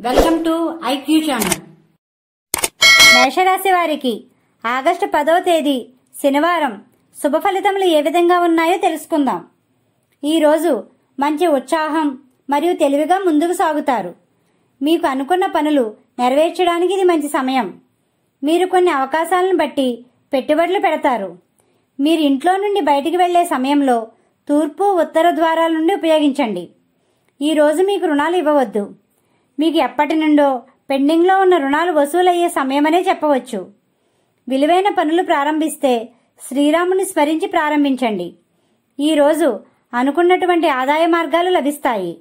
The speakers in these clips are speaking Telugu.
Welcome to IQ channel. మేషరాశి వారికి ఆగస్టు 10వ తేదీ శనివారం శుభ ఫలితములు ఏ విధంగా ఉన్నాయో తెలుసుకుందాం. ఈరోజు మంచి ఉత్సాహం మరియు తెలివిగా ముందుకు సాగుతారు. మీకు అనుకున్న పనులు నెరవేర్చడానికి ఇది మంచి సమయం. మీరు కొన్ని అవకాశాలను బట్టి పెట్టుబడులు పెడతారు. మీరు ఇంట్లో నుండి బయటికి వెళ్లే సమయంలో తూర్పు ఉత్తర ద్వారాల నుండి ఉపయోగించండి. ఈరోజు మీకు రుణాలు ఇవ్వవద్దు. మీకు ఎప్పటి నుండో పెండింగ్లో ఉన్న రుణాలు వసూలయ్యే సమయమనే చెప్పవచ్చు. విలువైన పనులు ప్రారంభిస్తే శ్రీరాముని స్మరించి ప్రారంభించండి. ఈరోజు అనుకున్నటువంటి ఆదాయ మార్గాలు లభిస్తాయి.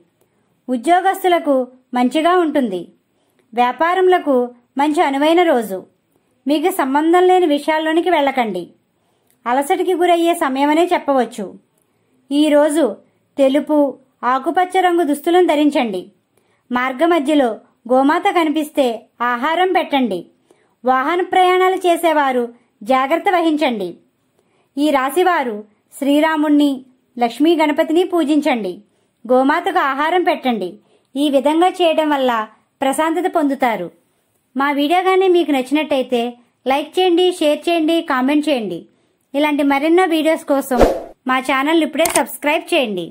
ఉద్యోగస్తులకు మంచిగా ఉంటుంది. వ్యాపారములకు మంచి అనువైన రోజు. మీకు సంబంధం లేని విషయాల్లోనికి వెళ్ళకండి. అలసటికి గురయ్యే సమయమనే చెప్పవచ్చు. ఈరోజు తెలుపు ఆకుపచ్చ రంగు దుస్తులను ధరించండి. మార్గ మధ్యలో గోమాత కనిపిస్తే ఆహారం పెట్టండి. వాహన ప్రయాణాలు చేసేవారు జాగ్రత్త వహించండి. ఈ రాశివారు శ్రీరాముణ్ణి లక్ష్మీ గణపతిని పూజించండి. గోమాతకు ఆహారం పెట్టండి. ఈ విధంగా చేయడం వల్ల ప్రశాంతత పొందుతారు. మా వీడియో కానీ మీకు నచ్చినట్టయితే లైక్ చేయండి, షేర్ చేయండి, కామెంట్ చేయండి. ఇలాంటి మరెన్నో వీడియోస్ కోసం మా ఛానల్ ఇప్పుడే సబ్స్క్రైబ్ చేయండి.